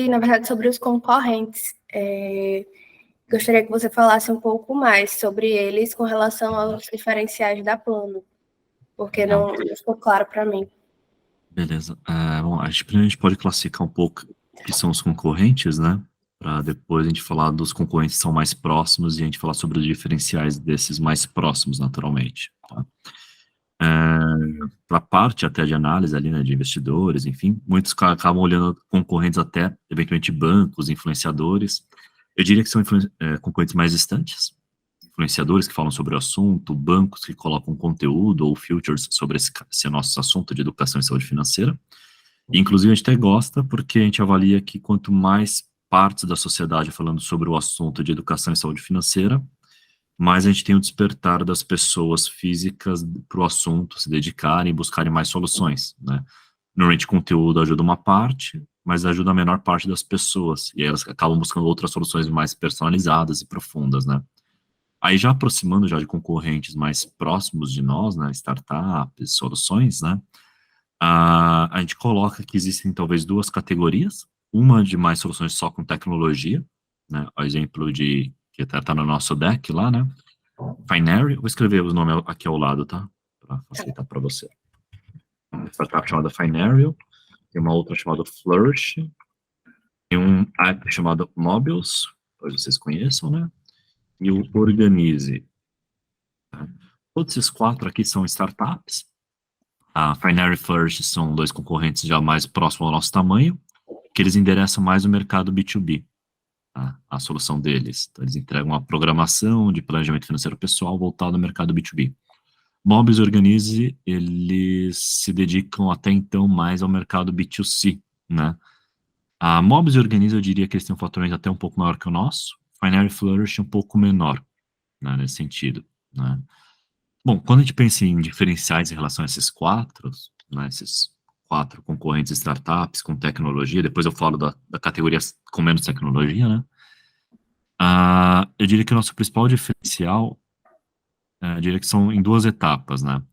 Na verdade, sobre os concorrentes. Gostaria que você falasse um pouco mais sobre eles com relação aos diferenciais da Plano, porque não ficou claro para mim. Beleza. Bom, a gente pode classificar um pouco o que são os concorrentes, né? Para depois a gente falar dos concorrentes que são mais próximos e a gente falar sobre os diferenciais desses mais próximos, naturalmente. Tá? Para a parte até de análise ali, né, de investidores, enfim, muitos acabam olhando concorrentes até, eventualmente, bancos, influenciadores. Eu diria que são concorrentes mais distantes, influenciadores que falam sobre o assunto, bancos que colocam conteúdo ou futures sobre esse nosso assunto de educação e saúde financeira. E, inclusive, a gente até gosta porque a gente avalia que quanto mais partes da sociedade falando sobre o assunto de educação e saúde financeira, mais a gente tem o despertar das pessoas físicas para o assunto, se dedicarem e buscarem mais soluções, né? Normalmente, conteúdo ajuda uma parte, mas ajuda a menor parte das pessoas, e elas acabam buscando outras soluções mais personalizadas e profundas, né? Aí, já aproximando já de concorrentes mais próximos de nós, né, startups, soluções, né, a gente coloca que existem talvez duas categorias, uma de mais soluções só com tecnologia, né, o exemplo de, que até está no nosso deck lá, né, Finary, vou escrever os nomes aqui ao lado, tá, para facilitar para você. Uma startup chamada Finario, tem uma outra chamada Flourish, tem um app chamado Mobiles, talvez vocês conheçam, né, e o Organize. Tá? Todos esses quatro aqui são startups. A Finary e Flourish são dois concorrentes já mais próximos ao nosso tamanho, que eles endereçam mais o mercado B2B, tá? A solução deles. Então, eles entregam uma programação de planejamento financeiro pessoal voltado ao mercado B2B. Mobs e Organize, eles se dedicam até então mais ao mercado B2C, né? A Mobs e Organize, eu diria que eles têm um faturamento até um pouco maior que o nosso. Finary e Flourish um pouco menor, né, nesse sentido, né? Bom, quando a gente pensa em diferenciais em relação a esses quatro, né, esses quatro concorrentes startups com tecnologia, depois eu falo da categoria com menos tecnologia, né? Eu diria que o nosso principal diferencial, eu diria que são em duas etapas, né?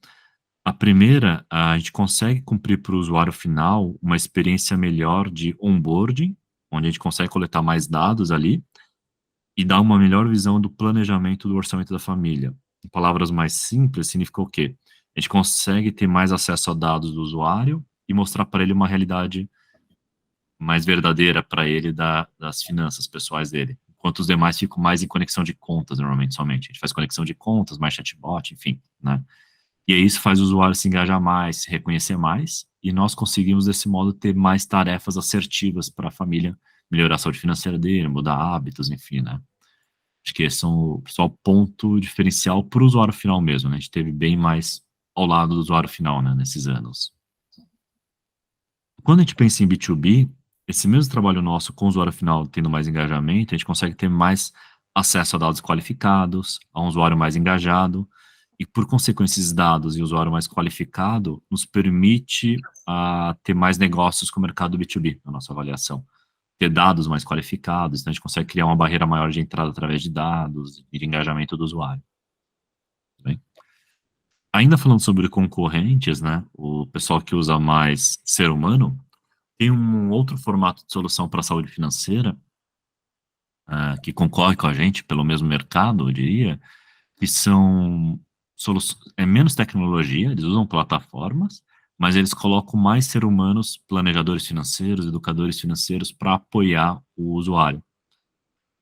A primeira, a gente consegue cumprir para o usuário final uma experiência melhor de onboarding, onde a gente consegue coletar mais dados ali e dar uma melhor visão do planejamento do orçamento da família. Em palavras mais simples, significa o quê? A gente consegue ter mais acesso a dados do usuário e mostrar para ele uma realidade mais verdadeira para ele das finanças pessoais dele. Enquanto os demais ficam mais em conexão de contas, normalmente, somente. A gente faz conexão de contas, mais chatbot, enfim, né? E aí isso faz o usuário se engajar mais, se reconhecer mais, e nós conseguimos, desse modo, ter mais tarefas assertivas para a família, melhorar a saúde financeira dele, mudar hábitos, enfim, né? Acho que esse é o principal ponto diferencial para o usuário final mesmo, né? A gente teve bem mais ao lado do usuário final, né, nesses anos. Quando a gente pensa em B2B, esse mesmo trabalho nosso com o usuário final tendo mais engajamento, a gente consegue ter mais acesso a dados qualificados, a um usuário mais engajado, e por consequência, esses dados e o usuário mais qualificado nos permite ter mais negócios com o mercado B2B, na nossa avaliação. Ter dados mais qualificados, então a gente consegue criar uma barreira maior de entrada através de dados e de engajamento do usuário. Bem? Ainda falando sobre concorrentes, né, o pessoal que usa mais ser humano, tem um outro formato de solução para a saúde financeira, que concorre com a gente pelo mesmo mercado, eu diria, que são menos tecnologia, eles usam plataformas, mas eles colocam mais seres humanos, planejadores financeiros, educadores financeiros, para apoiar o usuário.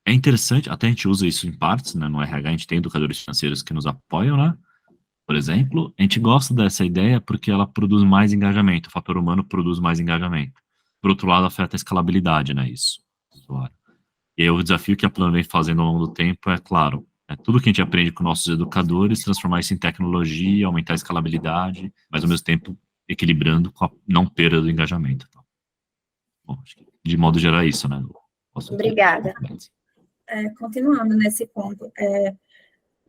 É interessante, até a gente usa isso em partes, né, no RH a gente tem educadores financeiros que nos apoiam, né, por exemplo, a gente gosta dessa ideia porque ela produz mais engajamento, o fator humano produz mais engajamento. Por outro lado, afeta a escalabilidade, né, isso, do usuário. E aí, o desafio que a Plano vem fazendo ao longo do tempo é, claro, tudo que a gente aprende com nossos educadores, transformar isso em tecnologia, aumentar a escalabilidade, mas ao mesmo tempo equilibrando com a não perda do engajamento. Tá? Bom, acho que de modo geral é isso, né? Obrigada. Continuando nesse ponto,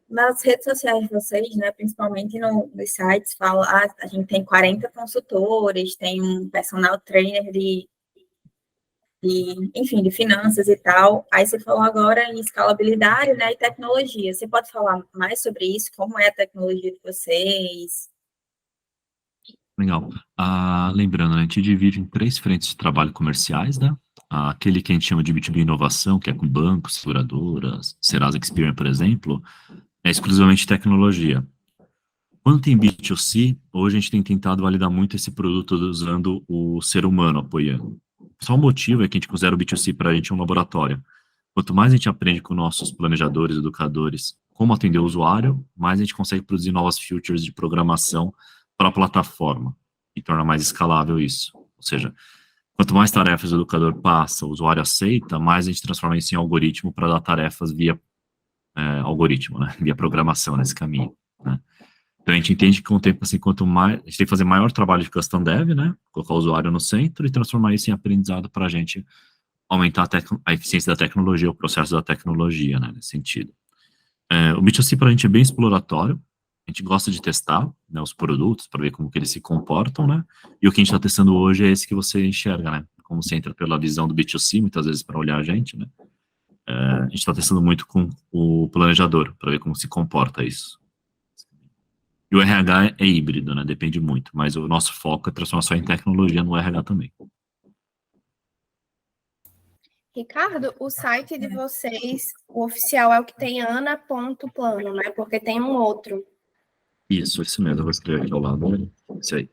nas redes sociais de vocês, né, principalmente nos sites, fala, a gente tem 40 consultores, tem um personal trainer enfim, de finanças e tal. Aí você falou agora em escalabilidade, né, e tecnologia. Você pode falar mais sobre isso? Como é a tecnologia de vocês? Legal. Lembrando, né, a gente divide em 3 frentes de trabalho comerciais, né? aquele que a gente chama de B2B inovação, que é com bancos, seguradoras, Serasa Experian, por exemplo, é exclusivamente tecnologia. Quando tem B2C, hoje a gente tem tentado validar muito esse produto usando o ser humano apoiando. Só o motivo é que a gente considera o B2C para a gente um laboratório. Quanto mais a gente aprende com nossos planejadores, educadores, como atender o usuário, mais a gente consegue produzir novas features de programação para a plataforma e torna mais escalável isso. Ou seja, quanto mais tarefas o educador passa, o usuário aceita, mais a gente transforma isso em algoritmo para dar tarefas via algoritmo, né? Via programação nesse caminho, né? Então a gente entende que com o tempo, assim, quanto mais, a gente tem que fazer maior trabalho de custom dev, né? Colocar o usuário no centro e transformar isso em aprendizado para a gente aumentar a eficiência da tecnologia, o processo da tecnologia, né? Nesse sentido. O B2C para a gente é bem exploratório, a gente gosta de testar, né, os produtos para ver como que eles se comportam, né? E o que a gente está testando hoje é esse que você enxerga, né? Como você entra pela visão do B2C, muitas vezes para olhar a gente, né? A gente está testando muito com o planejador para ver como se comporta isso. E o RH é híbrido, né? Depende muito, mas o nosso foco é transformação em tecnologia no RH também. Ricardo, o site de vocês, o oficial é o que tem ana.plano, né? Porque tem um outro. Isso mesmo, eu vou escrever aqui ao lado. Isso aí.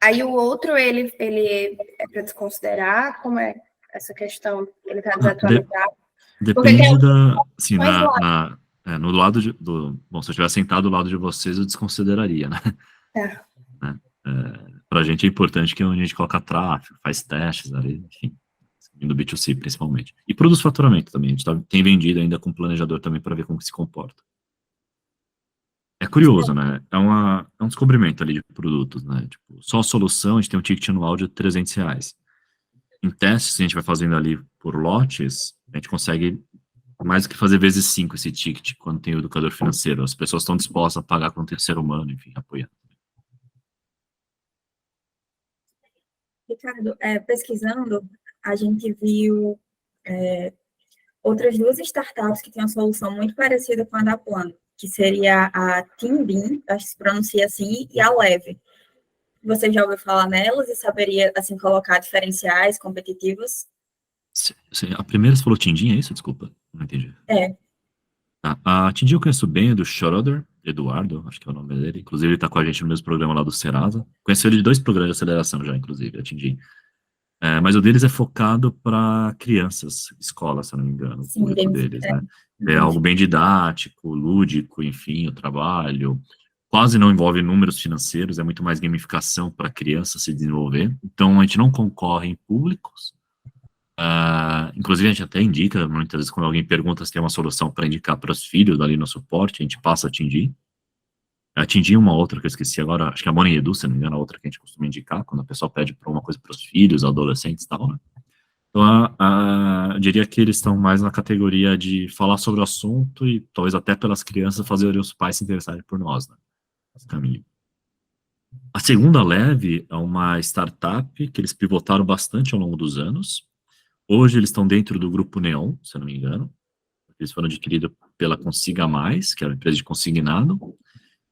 Aí o outro, ele é para desconsiderar? Como é essa questão? Ele está desatualizado? Depende da... Assim, no lado bom, se eu estivesse sentado do lado de vocês, eu desconsideraria, né? É. Né? Para a gente é importante que a gente coloca tráfego, faz testes ali, enfim, do B2C principalmente. E produz faturamento também, a gente tem vendido ainda com planejador também para ver como que se comporta. É curioso, né? É um descobrimento ali de produtos, né? Tipo, só a solução, a gente tem um ticket anual de R$300. Em testes, a gente vai fazendo ali por lotes, a gente consegue mais do que fazer vezes 5 esse ticket, quando tem o educador financeiro. As pessoas estão dispostas a pagar quando tem o ser humano, enfim, apoiando. Ricardo, pesquisando, a gente viu outras duas startups que têm uma solução muito parecida com a da Plano, que seria a TeamBeam, acho que se pronuncia assim, e a Leve. Você já ouviu falar nelas e saberia, assim, colocar diferenciais competitivos? A primeira você falou Tindim, é isso? Desculpa, não entendi. A Tindim eu conheço bem, é do Schroeder, Eduardo, acho que é o nome dele. Inclusive, ele está com a gente no mesmo programa lá do Serasa. Conheço ele de 2 programas de aceleração já, inclusive, a Tindim. Mas o deles é focado para crianças, escola, se eu não me engano, o público deles, né? É algo bem didático, lúdico, enfim, o trabalho. Quase não envolve números financeiros, é muito mais gamificação para a criança se desenvolver. Então, a gente não concorre em públicos. Inclusive, a gente até indica, muitas vezes, quando alguém pergunta se tem uma solução para indicar para os filhos ali no suporte, a gente passa a Tindim. Atingir uma outra que eu esqueci agora, acho que é a Money Edu, se não me engano, a outra que a gente costuma indicar, quando a pessoa pede para uma coisa para os filhos, adolescentes e tal, né? Então, eu diria que eles estão mais na categoria de falar sobre o assunto e talvez até pelas crianças fazerem os pais se interessarem por nós, né? Esse caminho. A segunda Leve é uma startup que eles pivotaram bastante ao longo dos anos. Hoje eles estão dentro do grupo Neon, se eu não me engano. Eles foram adquiridos pela Consiga Mais, que é uma empresa de consignado,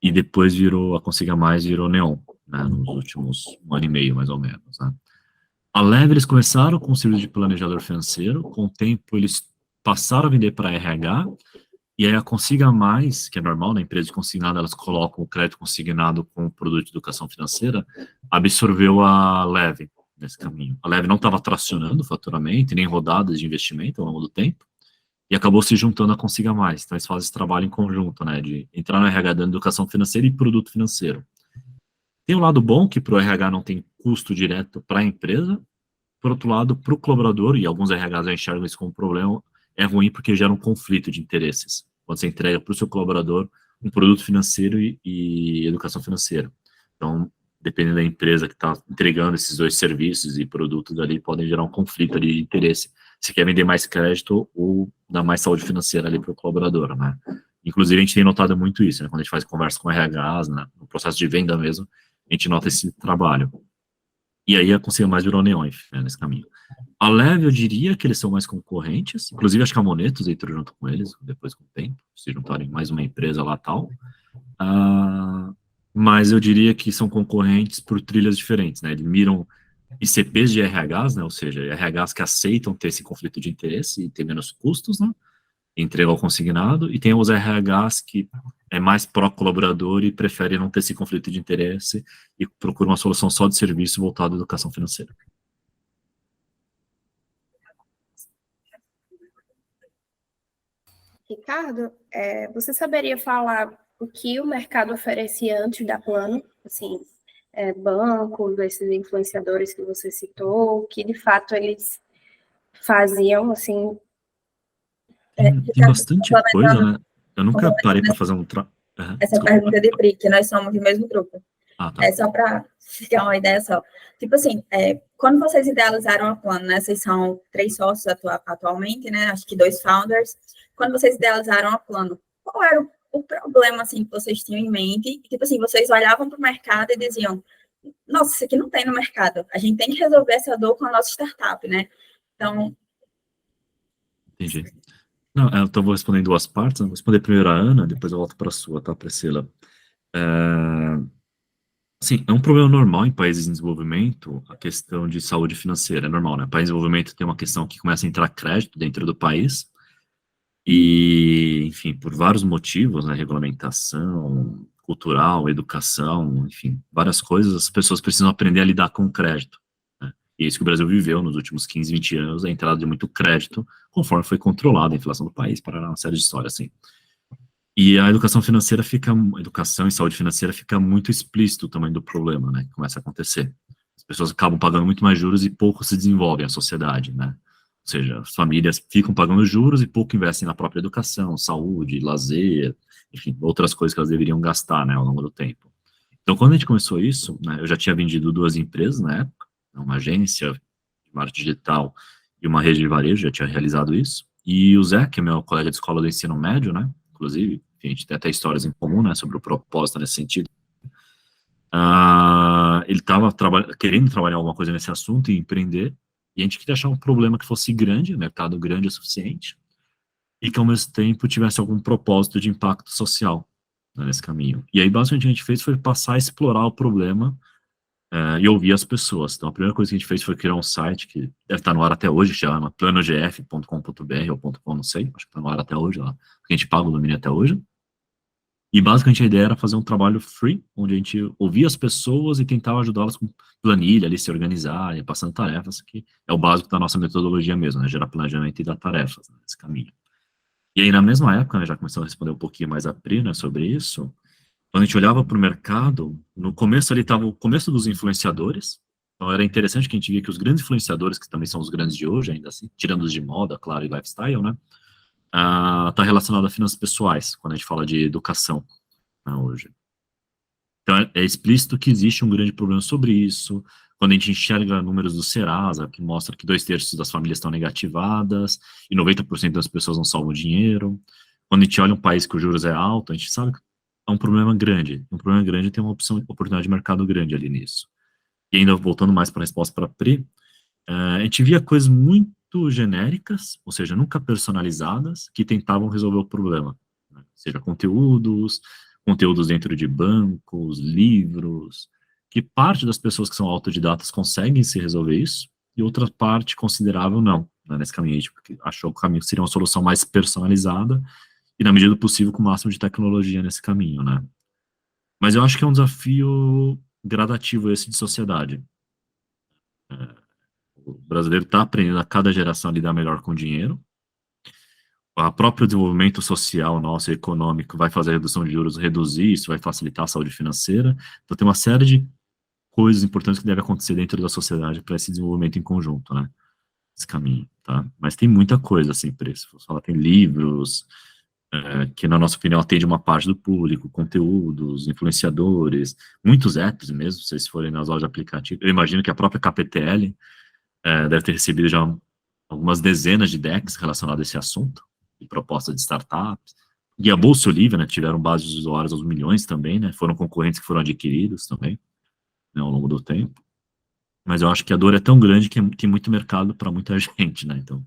e depois a Consiga Mais virou Neon, né, nos últimos 1 ano e meio, mais ou menos, né. A Leve, eles começaram com o serviço de planejador financeiro, com o tempo eles passaram a vender para RH, e aí a Consiga Mais, que é normal, na empresa de consignado, elas colocam o crédito consignado com o produto de educação financeira, absorveu a Leve nesse caminho. A Leve não estava tracionando o faturamento, nem rodadas de investimento ao longo do tempo, e acabou se juntando a Consiga Mais. Então, eles fazem esse trabalho em conjunto, né, de entrar no RH dando educação financeira e produto financeiro. Tem um lado bom, que para o RH não tem custo direto para a empresa. Por outro lado, para o colaborador, e alguns RHs já enxergam isso como problema, é ruim porque gera um conflito de interesses. Quando você entrega para o seu colaborador um produto financeiro e educação financeira. Então, dependendo da empresa que está entregando esses 2 serviços e produtos ali, podem gerar um conflito ali de interesse. Se quer vender mais crédito ou dar mais saúde financeira ali para o colaborador, né? Inclusive, a gente tem notado muito isso, né? Quando a gente faz conversa com RHs, né? No processo de venda mesmo, a gente nota esse trabalho. E aí a Consiga Mais virou Neon, né, nesse caminho. A Leve, eu diria que eles são mais concorrentes, inclusive acho que a Monetos entrou junto com eles, depois com o tempo, se juntarem mais uma empresa lá tal. Mas eu diria que são concorrentes por trilhas diferentes, né? Eles miram ICPs de RHs, né, ou seja, RHs que aceitam ter esse conflito de interesse e ter menos custos, né, entrega ao consignado, e tem os RHs que é mais pró-colaborador e prefere não ter esse conflito de interesse e procura uma solução só de serviço voltado à educação financeira. Ricardo, você saberia falar o que o mercado oferecia antes da Plano? Assim, bancos, esses influenciadores que você citou, o que de fato eles faziam, assim... Tem bastante coisa, né? Eu nunca parei para fazer um... Essa pergunta de Pri, que nós somos do mesmo grupo. Ah, tá. É só para ficar uma ideia só. Tipo assim, quando vocês idealizaram a Plano, né? Vocês são 3 sócios atualmente, né? Acho que 2 founders. Quando vocês idealizaram a Plano, qual era o problema, assim, que vocês tinham em mente? E, tipo assim, vocês olhavam para o mercado e diziam, nossa, isso aqui não tem no mercado. A gente tem que resolver essa dor com a nossa startup, né? Então... Entendi. Não, então vou responder em 2 partes. Vou responder primeiro a Ana, depois eu volto para a sua, tá, Priscila? Sim, é um problema normal em países em desenvolvimento, a questão de saúde financeira, é normal, né? País em desenvolvimento tem uma questão que começa a entrar crédito dentro do país, e, enfim, por vários motivos, né? Regulamentação, cultural, educação, enfim, várias coisas, as pessoas precisam aprender a lidar com o crédito, né? E é isso que o Brasil viveu nos últimos 15, 20 anos, a entrada de muito crédito, conforme foi controlada a inflação do país, para uma série de histórias, assim. E a educação financeira educação e saúde financeira fica muito explícito o tamanho do problema, né, que começa a acontecer. As pessoas acabam pagando muito mais juros e pouco se desenvolvem a sociedade, né. Ou seja, as famílias ficam pagando juros e pouco investem na própria educação, saúde, lazer, enfim, outras coisas que elas deveriam gastar, né, ao longo do tempo. Então, quando a gente começou isso, né, eu já tinha vendido 2 empresas na época, uma agência de marketing digital e uma rede de varejo, já tinha realizado isso. E o Zé, que é meu colega de escola do ensino médio, né, inclusive, a gente tem até histórias em comum, né, sobre o propósito nesse sentido. Ele estava querendo trabalhar alguma coisa nesse assunto e empreender, e a gente queria achar um problema que fosse grande, mercado grande o suficiente, e que ao mesmo tempo tivesse algum propósito de impacto social, né, nesse caminho. E aí, basicamente, o que a gente fez foi passar a explorar o problema e ouvir as pessoas. Então, a primeira coisa que a gente fez foi criar um site que deve estar no ar até hoje, que chama planogf.com.br ou .com, não sei, acho que está no ar até hoje, lá, porque a gente paga o domínio até hoje. E basicamente a ideia era fazer um trabalho free, onde a gente ouvia as pessoas e tentava ajudá-las com planilha, ali, se organizar, passando tarefas, que é o básico da nossa metodologia mesmo, né, gerar planejamento e dar tarefas, né, nesse caminho. E aí, na mesma época, né, já começando a responder um pouquinho mais a Pri, né, sobre isso, quando a gente olhava para o mercado, no começo ali estava o começo dos influenciadores, então era interessante que a gente via que os grandes influenciadores, que também são os grandes de hoje, ainda assim, tirando os de moda, claro, e lifestyle, né, está relacionado a finanças pessoais, quando a gente fala de educação, né, hoje. Então, é explícito que existe um grande problema sobre isso. Quando a gente enxerga números do Serasa, que mostra que 2/3 das famílias estão negativadas e 90% das pessoas não salvam dinheiro. Quando a gente olha um país que o juros é alto, a gente sabe que é um problema grande. Um problema grande tem uma oportunidade de mercado grande ali nisso. E ainda voltando mais para a resposta para a Pri, a gente via coisas muito genéricas, ou seja, nunca personalizadas, que tentavam resolver o problema, né? Seja conteúdos dentro de bancos, livros, que parte das pessoas que são autodidatas conseguem se resolver isso, e outra parte considerável não, né, nesse caminho, porque achou que o caminho seria uma solução mais personalizada, e na medida do possível com o máximo de tecnologia nesse caminho, né. Mas eu acho que é um desafio gradativo esse de sociedade. O brasileiro está aprendendo a cada geração a lidar melhor com dinheiro. O próprio desenvolvimento social nosso, econômico, vai fazer a redução de juros reduzir, isso vai facilitar a saúde financeira. Então tem uma série de coisas importantes que devem acontecer dentro da sociedade para esse desenvolvimento em conjunto, né? Esse caminho, tá? Mas tem muita coisa, assim, preço. Falar, tem livros, que na nossa opinião atende uma parte do público, conteúdos, influenciadores, muitos apps mesmo, se vocês forem nas lojas de aplicativo. Eu imagino que a própria KPTL deve ter recebido já algumas dezenas de decks relacionados a esse assunto, de proposta de startups. E a Bolsa Olívia, né, tiveram bases de usuários aos milhões também, né, foram concorrentes que foram adquiridos também, né, ao longo do tempo. Mas eu acho que a dor é tão grande que tem muito mercado para muita gente, né, então,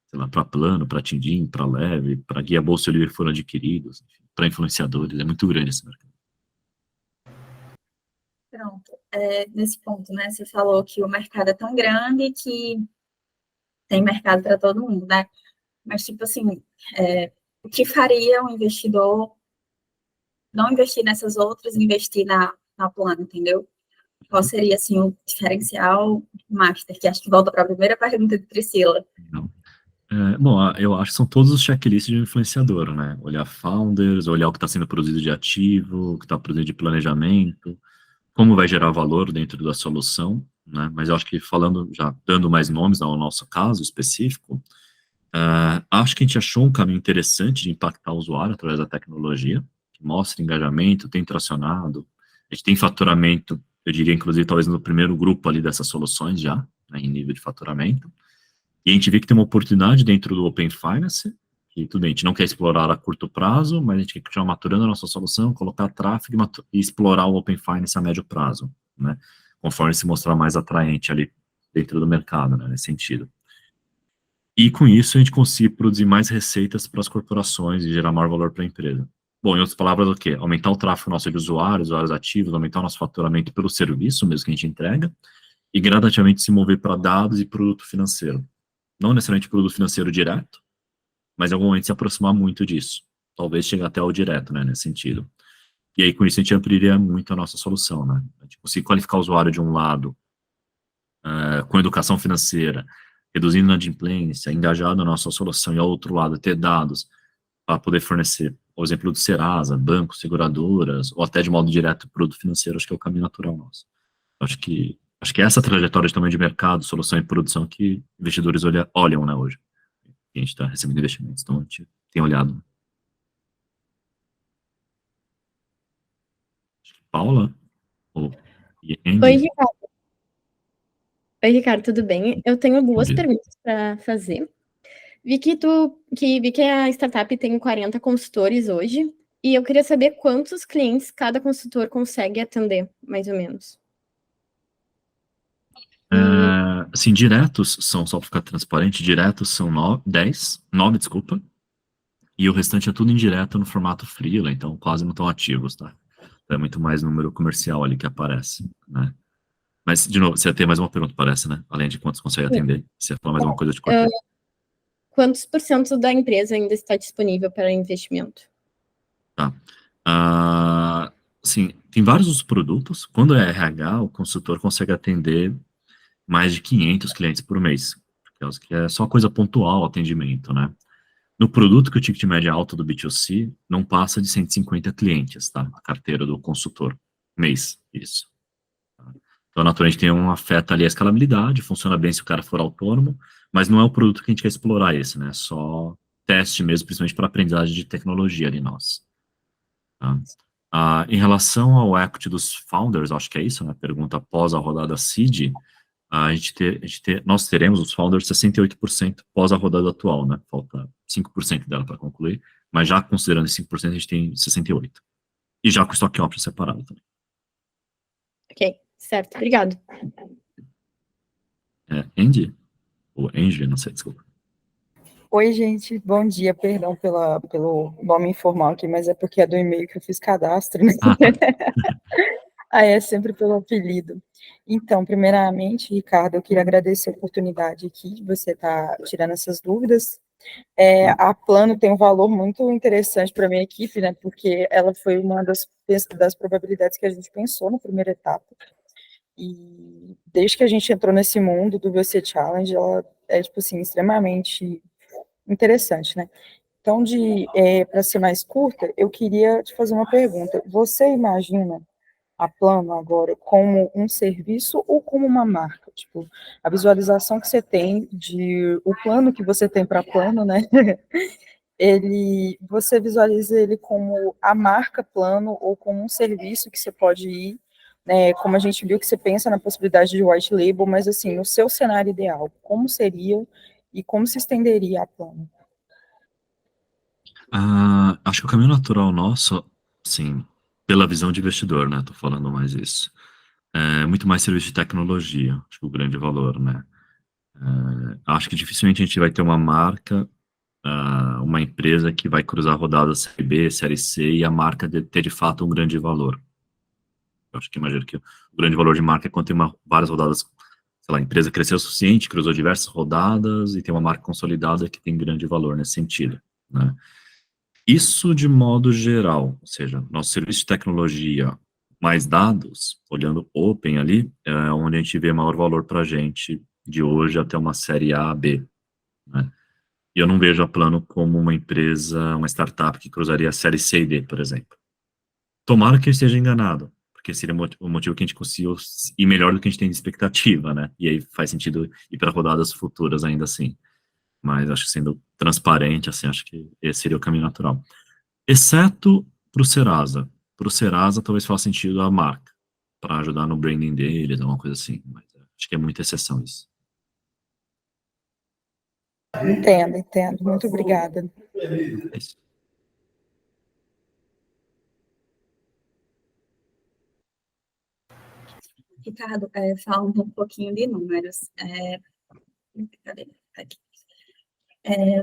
sei lá, para Plano, para Tindim, para Leve, para Guia Bolsa Olívia que foram adquiridos, para influenciadores, é muito grande esse mercado. Pronto. nesse ponto, né? Você falou que o mercado é tão grande que tem mercado para todo mundo, né? Mas, tipo assim, o que faria um investidor não investir nessas outras, investir na plano, entendeu? Qual seria, assim, o diferencial master? Que acho que volta para a primeira pergunta de Priscila. Não. Bom, eu acho que são todos os checklists de um influenciador, né? Olhar founders, olhar o que está sendo produzido de ativo, o que está produzido de planejamento, como vai gerar valor dentro da solução, né? Mas eu acho que falando, já dando mais nomes ao nosso caso específico, acho que a gente achou um caminho interessante de impactar o usuário através da tecnologia, que mostra engajamento, tem tracionado, a gente tem faturamento, eu diria, inclusive, talvez no primeiro grupo ali dessas soluções já, né, em nível de faturamento. E a gente vê que tem uma oportunidade dentro do Open Finance, que tudo bem, a gente não quer explorar a curto prazo, mas a gente quer continuar maturando a nossa solução, colocar tráfego e explorar o Open Finance a médio prazo, né? Conforme se mostrar mais atraente ali dentro do mercado, né, nesse sentido. E com isso a gente consegue produzir mais receitas para as corporações e gerar maior valor para a empresa. Bom, em outras palavras, o quê? Aumentar o tráfego nosso de usuários ativos, aumentar o nosso faturamento pelo serviço mesmo que a gente entrega, e gradativamente se mover para dados e produto financeiro. Não necessariamente produto financeiro direto, mas em algum momento se aproximar muito disso. Talvez chegar até ao direto, né, nesse sentido. E aí, com isso, a gente ampliaria muito a nossa solução, né? A gente conseguir qualificar o usuário de um lado, com educação financeira, reduzindo a inadimplência, engajado na nossa solução, e ao outro lado, ter dados para poder fornecer, por exemplo, do Serasa, bancos, seguradoras, ou até de modo direto produto financeiro, acho que é o caminho natural nosso. Acho que é essa trajetória de tamanho de mercado, solução e produção que investidores olham, né, hoje. E a gente está recebendo investimentos, então a gente tem olhado. Acho que Paula ou Andy? Oi, Ricardo. Oi, Ricardo, tudo bem? Eu tenho duas perguntas para fazer. Vi que a startup tem 40 consultores hoje, e eu queria saber quantos clientes cada consultor consegue atender, mais ou menos. Assim, diretos são, só para ficar transparente, diretos são 9, desculpa, e o restante é tudo indireto no formato freela, então quase não estão ativos, tá? Então é muito mais número comercial ali que aparece, né? Mas, de novo, você ia ter mais uma pergunta, parece, né? Além de quantos consegue atender. Você ia falar mais uma coisa de corte. Quantos por cento da empresa ainda está disponível para investimento? Tá. Sim, tem vários outros produtos. Quando é RH, o consultor consegue atender mais de 500 clientes por mês, que é só coisa pontual, atendimento, né? No produto que o ticket médio é alto do B2C, não passa de 150 clientes, tá? A carteira do consultor. Mês, isso. Então, naturalmente, tem um afeta ali a escalabilidade, funciona bem se o cara for autônomo, mas não é o produto que a gente quer explorar esse, né? Só teste mesmo, principalmente para aprendizagem de tecnologia ali, nós. Tá? Em relação ao equity dos founders, acho que é isso, né? Pergunta após a rodada seed, nós teremos os founders 68% pós a rodada atual, né? Falta 5% dela para concluir, mas já considerando esse 5%, a gente tem 68%. E já com o stock option separado também. Ok, certo, obrigado. Andy? Ou Angie, não sei, desculpa. Oi, gente, bom dia, perdão pelo nome informal aqui, mas é porque é do e-mail que eu fiz cadastro, né? Tá. Aí é sempre pelo apelido. Então, primeiramente, Ricardo, eu queria agradecer a oportunidade aqui de você estar tirando essas dúvidas. A Plano tem um valor muito interessante para a minha equipe, né? Porque ela foi uma das probabilidades que a gente pensou na primeira etapa. E desde que a gente entrou nesse mundo do VC Challenge, ela é, tipo assim, extremamente interessante, né? Então, para ser mais curta, eu queria te fazer uma pergunta. Você imagina a Plano agora como um serviço ou como uma marca? Tipo, a visualização que você tem o plano que você tem para Plano, né? Você visualiza ele como a marca Plano ou como um serviço que você pode ir, né? Como a gente viu que você pensa na possibilidade de white label, mas assim, no seu cenário ideal, como seria e como se estenderia a Plano? Acho que o caminho natural nosso, sim, pela visão de investidor, né? Tô falando mais isso. É muito mais serviço de tecnologia, acho que o grande valor, né? Acho que dificilmente a gente vai ter uma marca, uma empresa que vai cruzar rodadas Série B, Série C e a marca ter de fato um grande valor. Eu acho que imagino que o grande valor de marca é quando tem várias rodadas, sei lá, a empresa cresceu o suficiente, cruzou diversas rodadas e tem uma marca consolidada que tem grande valor nesse sentido, né? Isso de modo geral, ou seja, nosso serviço de tecnologia mais dados, olhando Open ali, é onde a gente vê maior valor para a gente de hoje até uma série A, B, né? E eu não vejo a Plano como uma empresa, uma startup que cruzaria a série C e D, por exemplo. Tomara que eu esteja enganado, porque seria o motivo que a gente conseguiu ir melhor do que a gente tem de expectativa, né? E aí faz sentido ir para rodadas futuras ainda assim. Mas acho que sendo transparente, assim, acho que esse seria o caminho natural. Exceto para o Serasa. Para o Serasa talvez faça sentido a marca, para ajudar no branding deles, alguma coisa assim. Mas acho que é muita exceção isso. Entendo. Muito obrigada. É isso. Ricardo, falando um pouquinho de números, cadê? Aqui.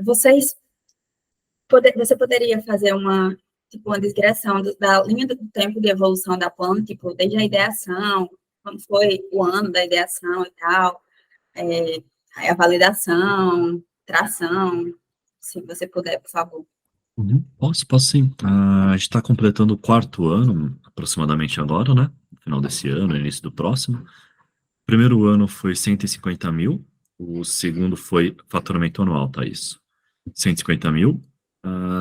Você poderia fazer uma descrição da linha do tempo de evolução da Plano, tipo, desde a ideação, quando foi o ano da ideação e tal, a validação, tração, se você puder, por favor. Posso sim. A gente está completando o 4º ano, aproximadamente agora, né? No final desse ano, início do próximo. O primeiro ano foi 150 mil, o segundo foi faturamento anual, tá isso? 150 mil.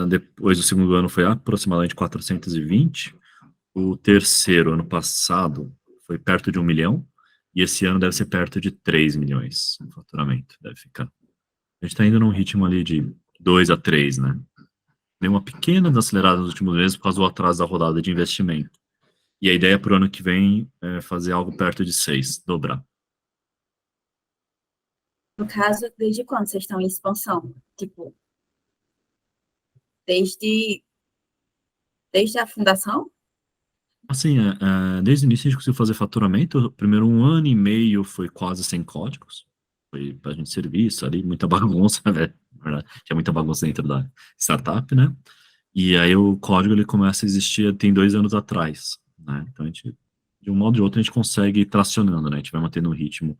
Depois o segundo ano foi aproximadamente 420. O terceiro, ano passado, foi perto de 1 milhão. E esse ano deve ser perto de 3 milhões o faturamento, deve ficar. A gente está indo num ritmo ali de 2 a 3, né? Deu uma pequena desacelerada nos últimos meses por causa do atraso da rodada de investimento. E a ideia para o ano que vem é fazer algo perto de 6, dobrar. No caso, desde quando vocês estão em expansão? Tipo, desde a fundação? Assim, desde o início a gente conseguiu fazer faturamento. Primeiro 1 ano e meio foi quase sem códigos. Foi para a gente serviço ali, muita bagunça, né? Na verdade, tinha muita bagunça dentro da startup, né? E aí o código ele começa a existir tem 2 anos atrás, né? Então a gente, de um modo ou de outro, a gente consegue ir tracionando, né? A gente vai mantendo um ritmo.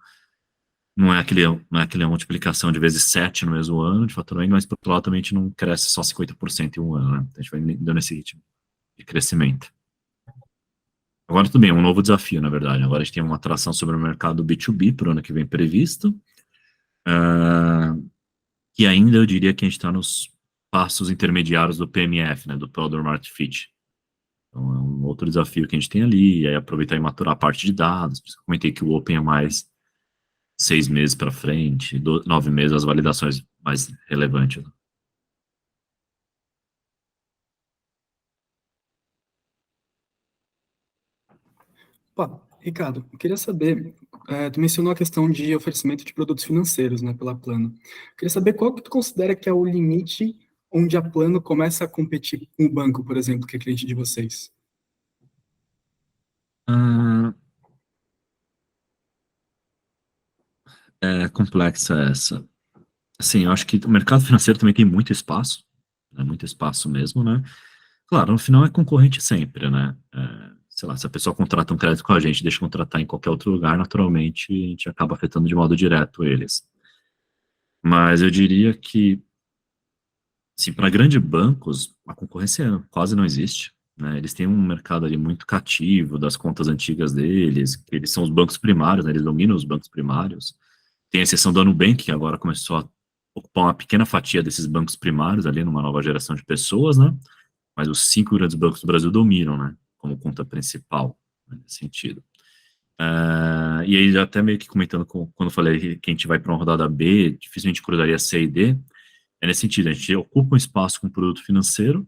Não é aquele multiplicação de vezes 7 no mesmo ano de faturamento, mas por outro lado também a gente não cresce só 50% em um ano, né? Então a gente vai dando esse ritmo de crescimento. Agora tudo bem, é um novo desafio, na verdade. Agora a gente tem uma atração sobre o mercado B2B para o ano que vem previsto. E ainda eu diria que a gente está nos passos intermediários do PMF, né, do Product Market Fit. Então é um outro desafio que a gente tem ali, e aí aproveitar e maturar a parte de dados. Por isso que eu comentei que o Open é mais 6 meses para frente, 9 meses as validações mais relevantes. Opa, Ricardo, eu queria saber, tu mencionou a questão de oferecimento de produtos financeiros, né, pela Plano. Eu queria saber qual que tu considera que é o limite onde a Plano começa a competir com o banco, por exemplo, que é cliente de vocês. É complexa essa. Assim, eu acho que o mercado financeiro também tem muito espaço, né, muito espaço mesmo, né? Claro, no final é concorrente sempre, né? Sei lá, se a pessoa contrata um crédito com a gente, deixa de contratar em qualquer outro lugar, naturalmente a gente acaba afetando de modo direto eles. Mas eu diria que, assim, para grandes bancos, a concorrência quase não existe, né? Eles têm um mercado ali muito cativo das contas antigas deles, que eles são os bancos primários, né? Eles dominam os bancos primários. Tem a exceção do Nubank, que agora começou a ocupar uma pequena fatia desses bancos primários ali numa nova geração de pessoas, né? Mas os 5 grandes bancos do Brasil dominam, né? Como conta principal, né, nesse sentido. E aí, já até meio que comentando quando eu falei que a gente vai para uma rodada B, dificilmente cruzaria C e D, é nesse sentido, a gente ocupa um espaço com produto financeiro,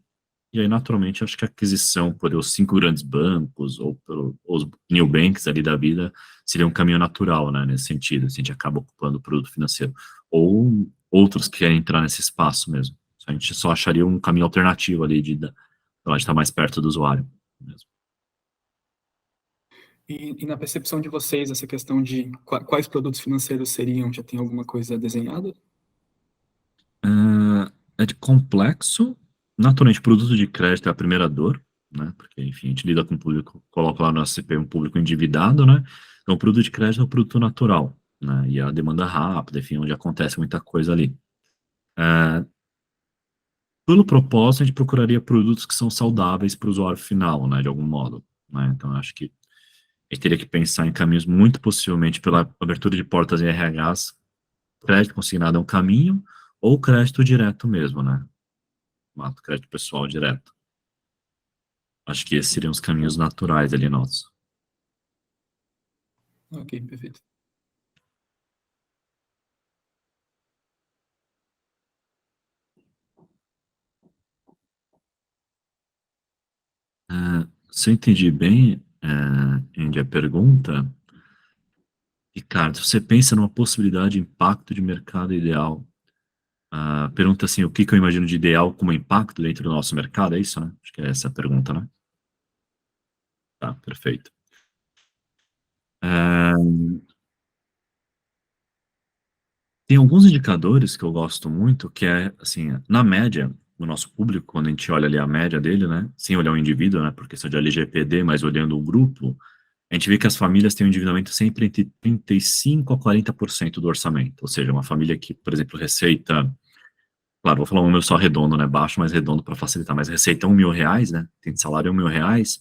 e aí, naturalmente, acho que a aquisição por os 5 grandes bancos, ou os new banks ali da vida, seria um caminho natural, né, nesse sentido, se a gente acaba ocupando o produto financeiro. Ou outros que querem entrar nesse espaço mesmo. A gente só acharia um caminho alternativo ali de estar mais perto do usuário mesmo. E na percepção de vocês, essa questão de quais produtos financeiros seriam, já tem alguma coisa desenhada? É de complexo. Naturalmente, produto de crédito é a primeira dor, né? Porque, enfim, a gente lida com o público, coloca lá no CP um público endividado, né? Então, o produto de crédito é um produto natural, né? E a demanda rápida, enfim, onde acontece muita coisa ali. Pelo propósito, a gente procuraria produtos que são saudáveis para o usuário final, né? De algum modo, né? Então, acho que a gente teria que pensar em caminhos muito possivelmente pela abertura de portas em RHs, crédito consignado é um caminho, ou crédito direto mesmo, né? Crédito pessoal direto. Acho que esses seriam os caminhos naturais ali nossos. Ok, perfeito. Se eu entendi bem, Andy, a pergunta, Ricardo, você pensa numa possibilidade de impacto de mercado ideal? Pergunta assim, o que eu imagino de ideal como impacto dentro do nosso mercado, é isso, né? Acho que é essa a pergunta, né? Tá, perfeito. Tem alguns indicadores que eu gosto muito, que é, assim, na média, o nosso público, quando a gente olha ali a média dele, né, sem olhar o indivíduo, né, por questão de LGPD, mas olhando o grupo, a gente vê que as famílias têm um endividamento sempre entre 35% a 40% do orçamento, ou seja, uma família que, por exemplo, receita, claro, vou falar um número só redondo, né, baixo, mas redondo para facilitar, mas receita R$ 1.000, né, tem de salário R$ 1.000,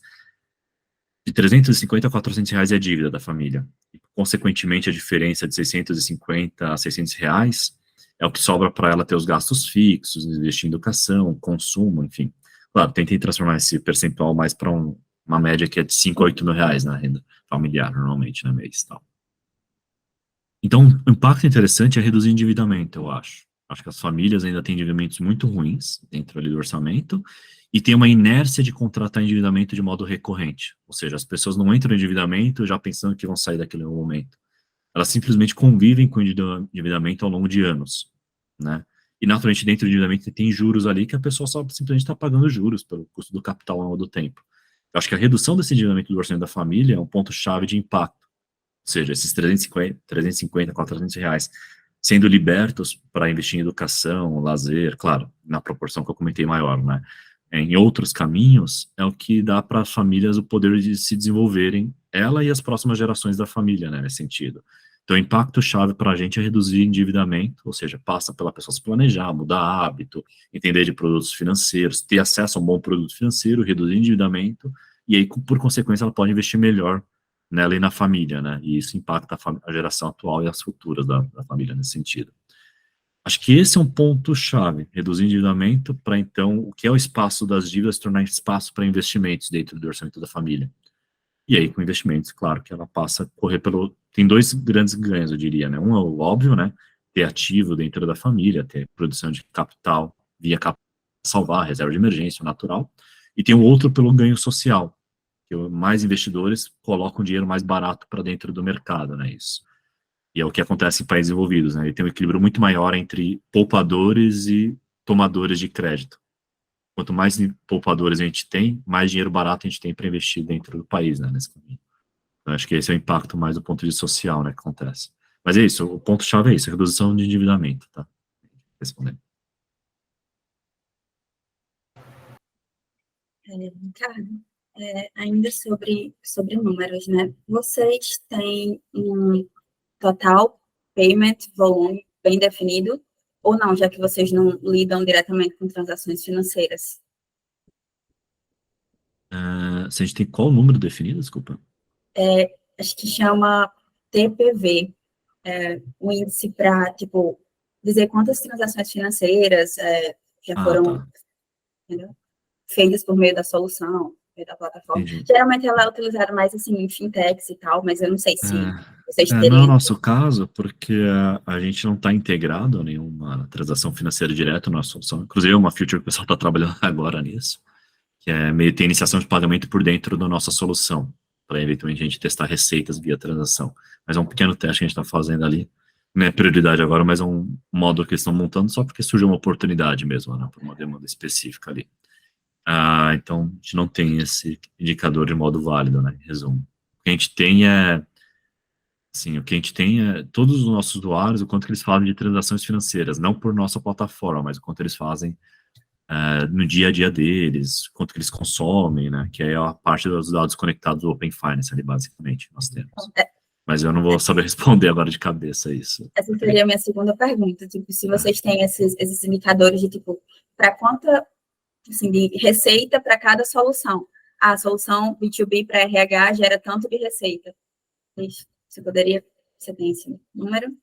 de 350 a 400 reais é a dívida da família. E, consequentemente, a diferença de 650 a 600 reais é o que sobra para ela ter os gastos fixos, investir em educação, consumo, enfim. Claro, tentei transformar esse percentual mais para uma média que é de 5 a 8 mil reais na renda familiar, normalmente, no mês. Tal. Então, o impacto interessante é reduzir o endividamento, eu acho. Acho que as famílias ainda têm endividamentos muito ruins dentro ali do orçamento e tem uma inércia de contratar endividamento de modo recorrente. Ou seja, as pessoas não entram em endividamento já pensando que vão sair daquele momento. Elas simplesmente convivem com o endividamento ao longo de anos, né? E, naturalmente, dentro do endividamento tem juros ali que a pessoa só simplesmente está pagando juros pelo custo do capital ao longo do tempo. Eu acho que a redução desse endividamento do orçamento da família é um ponto-chave de impacto. Ou seja, esses 350 400 reais sendo libertos para investir em educação, lazer, claro, na proporção que eu comentei maior, né? Em outros caminhos, é o que dá para as famílias o poder de se desenvolverem, ela e as próximas gerações da família, né, nesse sentido. Então, o impacto-chave para a gente é reduzir endividamento, ou seja, passa pela pessoa se planejar, mudar hábito, entender de produtos financeiros, ter acesso a um bom produto financeiro, reduzir endividamento, e aí, por consequência, ela pode investir melhor nela e na família, né? E isso impacta a geração atual e as futuras da família nesse sentido. Acho que esse é um ponto-chave, reduzir endividamento para, então, o que é o espaço das dívidas tornar espaço para investimentos dentro do orçamento da família. E aí, com investimentos, claro que ela passa a correr pelo... Tem dois grandes ganhos, eu diria, né? Um é o óbvio, né? Ter ativo dentro da família, ter produção de capital via capital, salvar, reserva de emergência, natural. E tem o outro pelo ganho social, que mais investidores colocam dinheiro mais barato para dentro do mercado, né? Isso. E é o que acontece em países desenvolvidos, né? Ele tem um equilíbrio muito maior entre poupadores e tomadores de crédito. Quanto mais poupadores a gente tem, mais dinheiro barato a gente tem para investir dentro do país, né? Nesse caminho. Então, acho que esse é o impacto mais do ponto de vista social, né? Que acontece. Mas é isso, o ponto-chave é isso, a redução de endividamento, tá? Respondendo. Ricardo, ainda sobre números, né? Vocês têm um total payment volume bem definido ou não, já que vocês não lidam diretamente com transações financeiras? Se a gente tem qual número definido, desculpa? Acho que chama TPV, o índice para, tipo, dizer quantas transações financeiras já foram, entendeu? Feitas por meio da solução, da plataforma. Entendi. Geralmente ela é utilizada mais assim em fintechs e tal, mas eu não sei se vocês Não é teriam. o nosso caso, porque a gente não está integrado a nenhuma transação financeira direta na nossa solução. Inclusive, é uma feature que o pessoal está trabalhando agora nisso, que é meio ter iniciação de pagamento por dentro da nossa solução, para eventualmente a gente testar receitas via transação. Mas é um pequeno teste que a gente está fazendo ali. Não é prioridade agora, mas é um módulo que eles estão montando só porque surgiu uma oportunidade mesmo, né, por uma demanda específica ali. Então, a gente não tem esse indicador de modo válido, né, em resumo. O que a gente tem é todos os nossos usuários, o quanto que eles fazem de transações financeiras, não por nossa plataforma, mas o quanto eles fazem no dia a dia deles, quanto que eles consomem, né, que é a parte dos dados conectados do Open Finance ali, basicamente, nós temos. Mas eu não vou saber responder agora de cabeça isso. Essa seria a minha segunda pergunta, tipo, se vocês têm esses indicadores de, tipo, para quanta, assim, de receita para cada solução. A solução B2B para RH gera tanto de receita. Você tem esse número?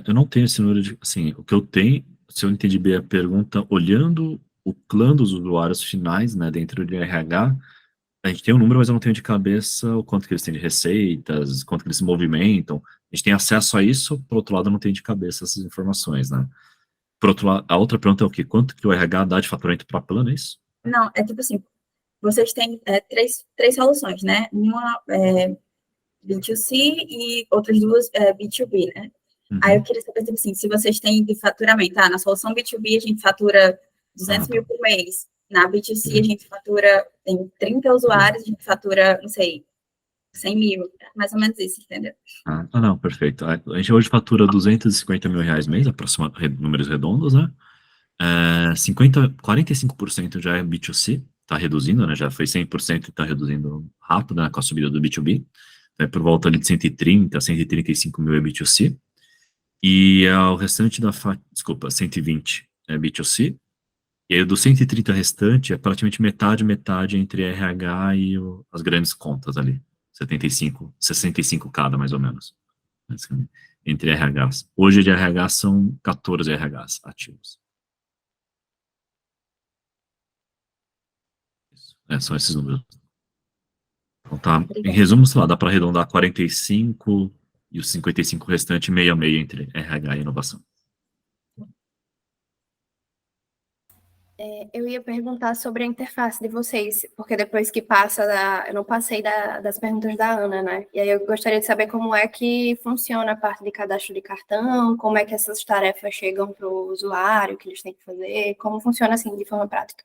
Eu não tenho esse número de, assim, o que eu tenho, se eu entendi bem a pergunta, olhando o clã dos usuários finais, né, dentro de RH, a gente tem um número, mas eu não tenho de cabeça o quanto que eles têm de receitas, quanto que eles se movimentam. A gente tem acesso a isso, por outro lado, eu não tenho de cabeça essas informações, né? Por outro lado, a outra pergunta é o quê? Quanto que o RH dá de faturamento para plano, é isso? Não, é tipo assim, vocês têm três soluções, né? Uma B2C e outras duas B2B, né? Aí eu queria saber, tipo assim, se vocês têm de faturamento. Na solução B2B a gente fatura 200 mil por mês. Na B2C a gente fatura, tem 30 usuários, a gente fatura, não sei, 100 mil. Mais ou menos isso, entendeu? Não, perfeito. A gente hoje fatura 250 mil reais mês, aproximadamente, números redondos, né? 45% já é B2C, tá reduzindo, né? Já foi 100% e tá reduzindo rápido, né? Com a subida do B2B. Por volta ali de 130, 135 mil é B2C. E o restante 120 é B2C. E aí, do 130 restante, é praticamente metade entre RH e as grandes contas ali. 65 cada, mais ou menos. Entre RHs. Hoje, de RH, são 14 RHs ativos. São esses números. Então, tá. Em resumo, sei lá, dá para arredondar 45 e os 55 restantes, meio a meio entre RH e inovação. Eu ia perguntar sobre a interface de vocês, porque depois que eu não passei das perguntas da Ana, né? E aí eu gostaria de saber como é que funciona a parte de cadastro de cartão, como é que essas tarefas chegam para o usuário, o que eles têm que fazer, como funciona assim de forma prática.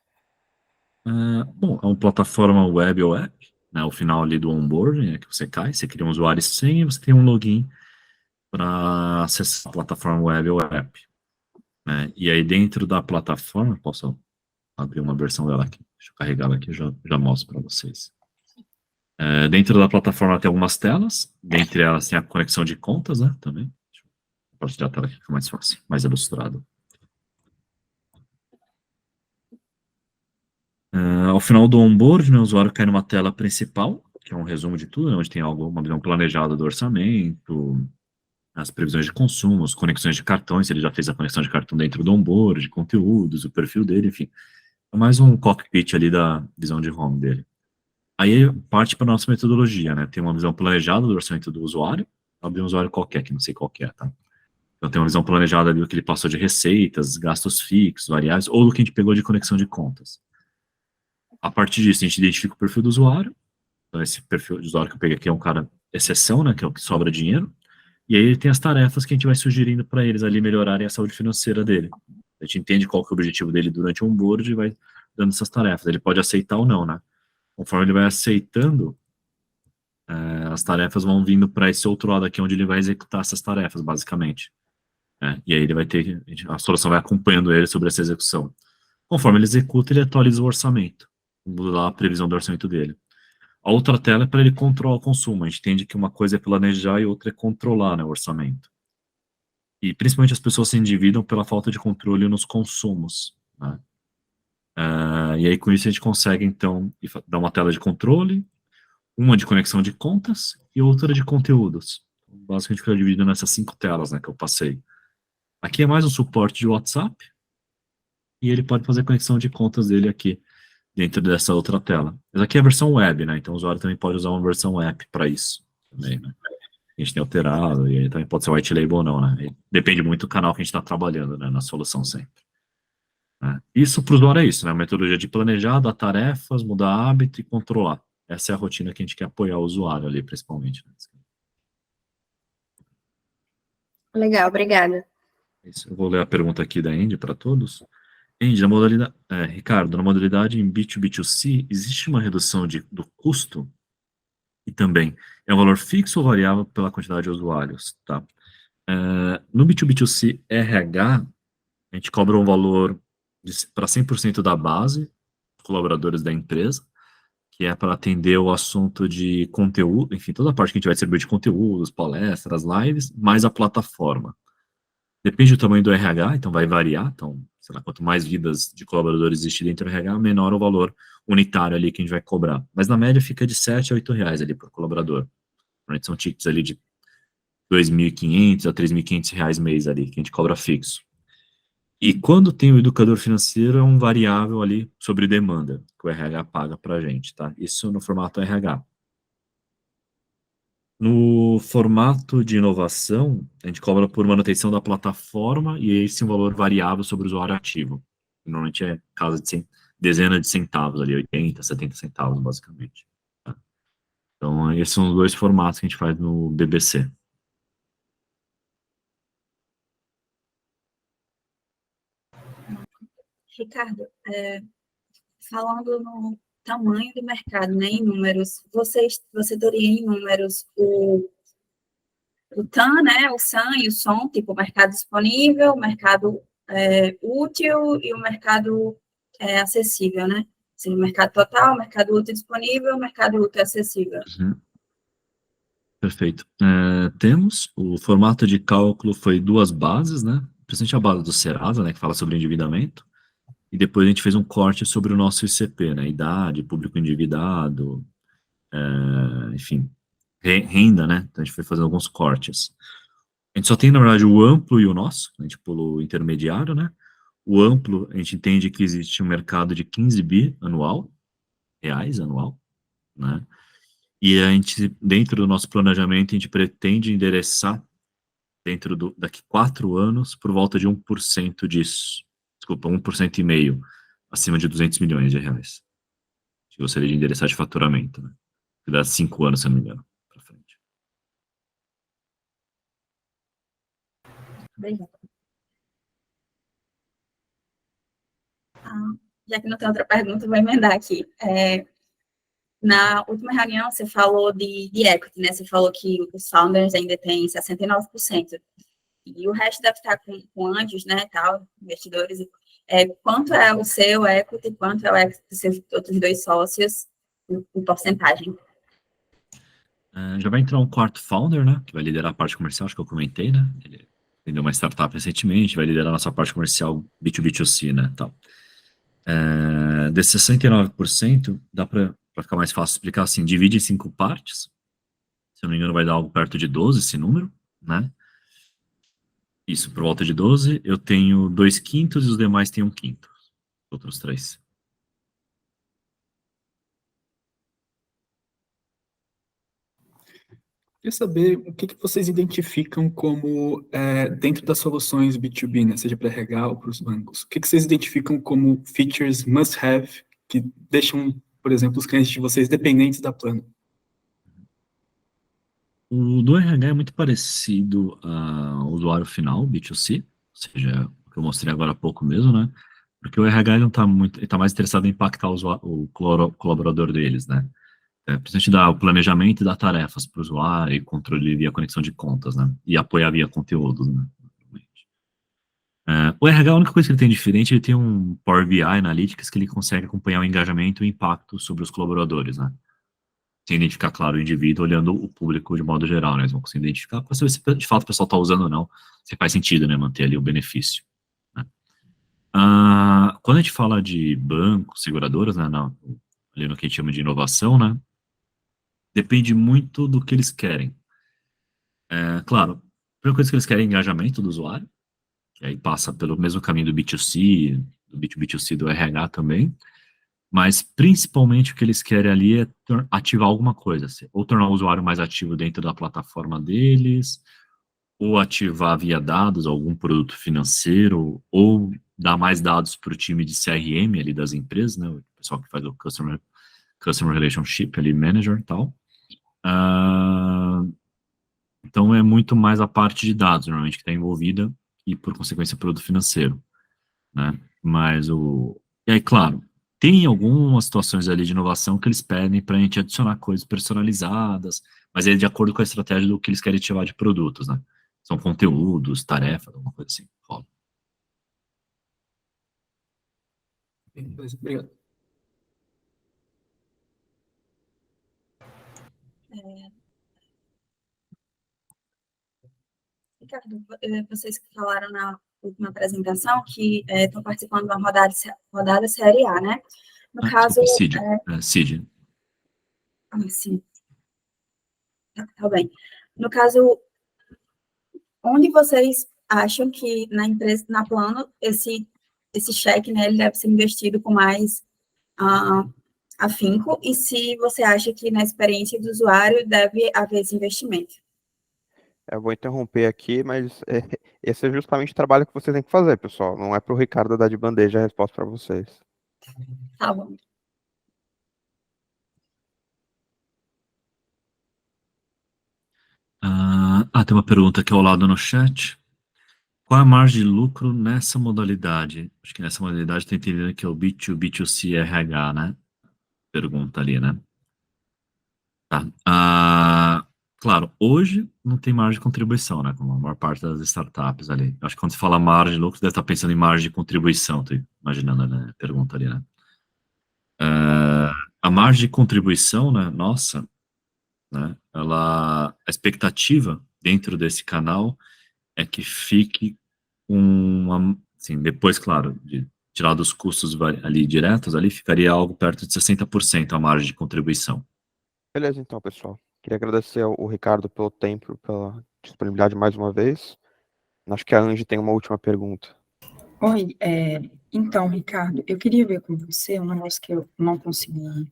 Bom, é uma plataforma web ou app, né? O final ali do onboarding é que você cria um usuário e senha, e você tem um login para acessar a plataforma web ou app. Né? E aí dentro da plataforma, posso abrir uma versão dela aqui, deixa eu carregar ela aqui e já mostro para vocês. Dentro da plataforma tem algumas telas, dentre elas tem a conexão de contas, né, também. Deixa eu compartilhar a tela aqui, fica mais fácil, mais ilustrado. Ao final do onboard, né, o usuário cai numa tela principal, que é um resumo de tudo, né, onde tem uma visão planejada do orçamento, as previsões de consumo, as conexões de cartões, se ele já fez a conexão de cartão dentro do onboard, de conteúdos, o perfil dele, enfim. É mais um cockpit ali da visão de home dele. Aí parte para a nossa metodologia, né? Tem uma visão planejada do orçamento do usuário, abrir um usuário qualquer, que não sei qual que é, tá? Então tem uma visão planejada ali do que ele passou de receitas, gastos fixos, variáveis, ou do que a gente pegou de conexão de contas. A partir disso, a gente identifica o perfil do usuário. Então esse perfil de usuário que eu peguei aqui é um cara exceção, né? Que é o que sobra dinheiro. E aí ele tem as tarefas que a gente vai sugerindo para eles ali melhorarem a saúde financeira dele. A gente entende qual que é o objetivo dele durante o onboard e vai dando essas tarefas. Ele pode aceitar ou não, né? Conforme ele vai aceitando, as tarefas vão vindo para esse outro lado aqui, onde ele vai executar essas tarefas, basicamente. E aí ele vai ter, a solução vai acompanhando ele sobre essa execução. Conforme ele executa, ele atualiza o orçamento, muda lá a previsão do orçamento dele. A outra tela é para ele controlar o consumo. A gente entende que uma coisa é planejar e outra é controlar, né, o orçamento. E principalmente as pessoas se endividam pela falta de controle nos consumos, né? E aí com isso a gente consegue, então, dar uma tela de controle, uma de conexão de contas e outra de conteúdos. Basicamente fica dividido nessas 5 telas, né, que eu passei. Aqui é mais um suporte de WhatsApp, e ele pode fazer conexão de contas dele aqui, dentro dessa outra tela. Mas aqui é a versão web, né, então o usuário também pode usar uma versão app para isso, também, né. A gente tem alterado, e aí também pode ser white label ou não, né, e depende muito do canal que a gente está trabalhando, né, na solução sempre. Isso para o usuário é isso, né? A metodologia de planejar, dar tarefas, mudar hábito e controlar. Essa é a rotina que a gente quer apoiar o usuário ali, principalmente. Né? Legal, obrigada. Isso. Eu vou ler a pergunta aqui da Andy para todos. Andy, na modalidade, Ricardo, na modalidade em B2B2C, existe uma redução do custo? E também, é um valor fixo ou variável pela quantidade de usuários? Tá? No B2B2C RH, a gente cobra um valor para 100% da base, colaboradores da empresa, que é para atender o assunto de conteúdo, enfim, toda a parte que a gente vai distribuir de conteúdos, palestras, lives, mais a plataforma. Depende do tamanho do RH, então vai variar, então, sei lá, quanto mais vidas de colaboradores existir dentro do RH, menor o valor unitário ali que a gente vai cobrar. Mas na média fica de R$7 a R$8 ali por colaborador. São tickets ali de R$2.500 a R$3.500 mês ali, que a gente cobra fixo. E quando tem o educador financeiro, é um variável ali sobre demanda, que o RH paga para a gente, tá? Isso no formato RH. No formato de inovação, a gente cobra por manutenção da plataforma e esse é um valor variável sobre o usuário ativo. Normalmente é casa de dezenas de centavos ali, 80, 70 centavos, basicamente. Tá? Então, esses são os dois formatos que a gente faz no BBC. Ricardo, falando no tamanho do mercado, né, em números, você teria em números o TAM, né, o SAM e o SOM, tipo o mercado disponível, o mercado útil e o mercado acessível, né? Assim, o mercado total, o mercado útil disponível, o mercado útil acessível. Uhum. Perfeito. Temos, o formato de cálculo foi duas bases, né? Principalmente a base do Serasa, né, que fala sobre endividamento, e depois a gente fez um corte sobre o nosso ICP, né, idade, público endividado, enfim, renda, né, então a gente foi fazendo alguns cortes. A gente só tem, na verdade, o amplo e o nosso, a gente pulou o intermediário, né, o amplo, a gente entende que existe um mercado de 15 bi reais anual, né, e a gente, dentro do nosso planejamento, a gente pretende endereçar daqui 4 anos, por volta de 1% disso. Desculpa, 1,5% acima de 200 milhões de reais. Que gostaria de endereçar de faturamento, né? Que dá 5 anos, se não me engano, para frente. Obrigada. Já que não tem outra pergunta, vou emendar aqui. Na última reunião, você falou de equity, né? Você falou que os founders ainda têm 69%. E o resto deve estar com anjos, né, tal, investidores. Quanto é o seu equity, quanto é o equity dos seus outros dois sócios, em porcentagem? Já vai entrar um quarto founder, né, que vai liderar a parte comercial, acho que eu comentei, né, ele vendeu uma startup recentemente, vai liderar a nossa parte comercial B2B2C, né, tal. Desses 69%, dá para ficar mais fácil explicar assim, divide em 5 partes, se eu não me engano vai dar algo perto de 12 esse número, né, isso, por volta de 12, eu tenho 2/5 e os demais têm 1/5, outros 3. Queria saber o que vocês identificam como, dentro das soluções B2B, né, seja para RH ou para os bancos, o que vocês identificam como features must-have que deixam, por exemplo, os clientes de vocês dependentes da Plano? O do RH é muito parecido ao usuário final, B2C, ou seja, o que eu mostrei agora há pouco mesmo, né? Porque o RH não está muito, ele tá mais interessado em impactar o colaborador deles, né? Principalmente dar o planejamento e dar tarefas para o usuário e controle via conexão de contas, né? E apoiar via conteúdos, né? O RH, a única coisa que ele tem diferente, ele tem um Power BI Analytics que ele consegue acompanhar o engajamento e o impacto sobre os colaboradores, né? Sem identificar, claro, o indivíduo, olhando o público de modo geral, né? Eles vão conseguir identificar para saber se de fato o pessoal está usando ou não, se faz sentido, né? Manter ali o benefício. Né? Quando a gente fala de bancos, seguradoras, né? Ali no que a gente chama de inovação, né? Depende muito do que eles querem. Claro, a primeira coisa que eles querem é engajamento do usuário, que aí passa pelo mesmo caminho do B2C, do B2B2C, do RH também, mas principalmente o que eles querem ali é ativar alguma coisa, ou tornar o usuário mais ativo dentro da plataforma deles, ou ativar via dados algum produto financeiro, ou dar mais dados para o time de CRM ali das empresas, né, o pessoal que faz o Customer Relationship ali, Manager e tal. Então é muito mais a parte de dados, normalmente, que está envolvida, e por consequência produto financeiro, né, e aí, claro, tem algumas situações ali de inovação que eles pedem para a gente adicionar coisas personalizadas, mas é de acordo com a estratégia do que eles querem ativar de produtos, né? São conteúdos, tarefas, alguma coisa assim. Rola. Beleza, obrigado. Ricardo, vocês que falaram na última apresentação que estão participando de uma rodada Série A, né? No caso... Desculpa, Cid. Sim. Tá bem. No caso, onde vocês acham que na empresa, na Plano, esse cheque, né, ele deve ser investido com mais afinco, e se você acha que na experiência do usuário deve haver esse investimento? Eu vou interromper aqui, mas esse é justamente o trabalho que vocês têm que fazer, pessoal. Não é para o Ricardo dar de bandeja a resposta para vocês. Tá bom. Tem uma pergunta aqui ao lado no chat. Qual é a margem de lucro nessa modalidade? Acho que nessa modalidade está entendendo que é o B2B, B2C RH, né? Pergunta ali, né? Tá. Claro, hoje não tem margem de contribuição, né? Como a maior parte das startups ali. Acho que quando você fala margem de lucro, você deve estar pensando em margem de contribuição, tô imaginando, né? Pergunta ali, né? A margem de contribuição, né? Nossa, né? A expectativa dentro desse canal é que fique assim, depois, claro, de tirar dos custos ali diretos, ali ficaria algo perto de 60% a margem de contribuição. Beleza, então, pessoal. Queria agradecer ao Ricardo pelo tempo, pela disponibilidade mais uma vez. Acho que a Angie tem uma última pergunta. Oi, então, Ricardo, eu queria ver com você um negócio que eu não consegui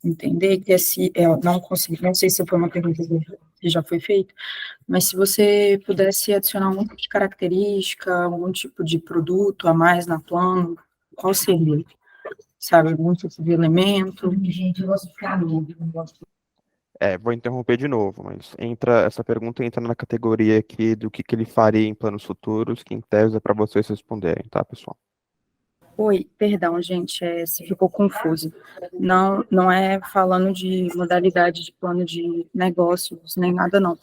entender, que eu não consegui, não sei se foi uma pergunta que já foi feita, mas se você pudesse adicionar algum tipo de característica, algum tipo de produto a mais na Plano, qual seria? Sabe, algum tipo de elemento? Vou interromper de novo, mas essa pergunta entra na categoria aqui do que ele faria em planos futuros, que em tese é para vocês responderem, tá, pessoal? Oi, perdão, gente, se ficou confuso. Não é falando de modalidade de plano de negócios, nem nada, não.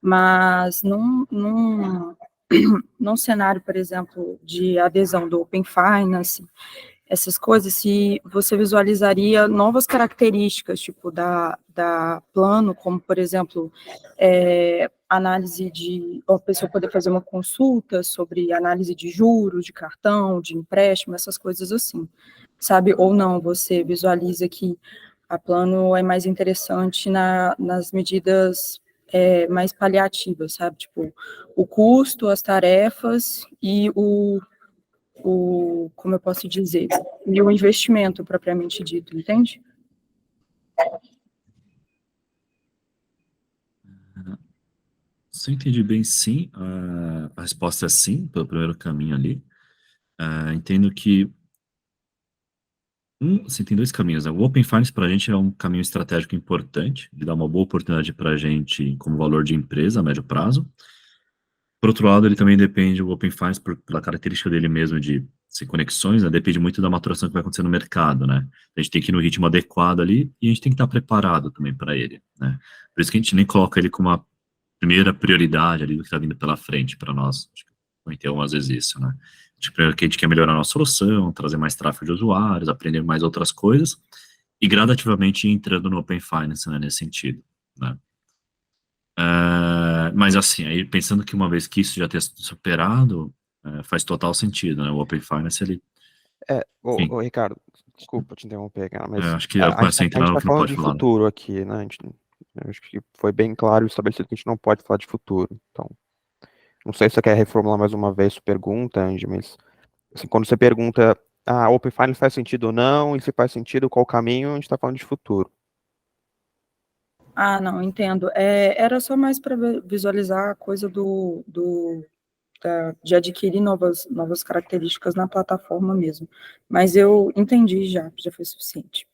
Mas num cenário, por exemplo, de adesão do Open Finance, essas coisas, se você visualizaria novas características, tipo, da plano, como, por exemplo, análise a pessoa poder fazer uma consulta sobre análise de juros, de cartão, de empréstimo, essas coisas assim, sabe? Ou não, você visualiza que a plano é mais interessante nas medidas mais paliativas, sabe? Tipo, o custo, as tarefas e como eu posso dizer, e o investimento propriamente dito, entende? Se eu entendi bem, sim, a resposta é sim, pelo primeiro caminho ali. Entendo que você tem dois caminhos, né? O Open Finance para a gente é um caminho estratégico importante, ele dá uma boa oportunidade para a gente como valor de empresa a médio prazo. Por outro lado, ele também depende, o Open Finance, pela característica dele mesmo de ser conexões, né, depende muito da maturação que vai acontecer no mercado, né? A gente tem que ir no ritmo adequado ali e a gente tem que estar preparado também para ele, né? Por isso que a gente nem coloca ele como uma primeira prioridade ali do que está vindo pela frente para nós. Acho que comentei algumas vezes isso, né? Primeiro que a gente quer melhorar a nossa solução, trazer mais tráfego de usuários, aprender mais outras coisas e gradativamente ir entrando no Open Finance, né, nesse sentido, né? Mas assim, aí pensando que uma vez que isso já tenha sido superado, faz total sentido, né? O Open Finance, ele... Enfim, Ricardo, desculpa te interromper, cara, mas acho que a começa a gente entrar no está que não falando pode de falar, né? futuro aqui, né? Acho que foi bem claro e estabelecido que a gente não pode falar de futuro. Então, não sei se você quer reformular mais uma vez sua pergunta, Andy, mas assim, quando você pergunta, Open Finance faz sentido ou não, e se faz sentido, qual o caminho, a gente está falando de futuro. Não, entendo. Era só mais para visualizar a coisa de adquirir novas características na plataforma mesmo. Mas eu entendi já foi suficiente.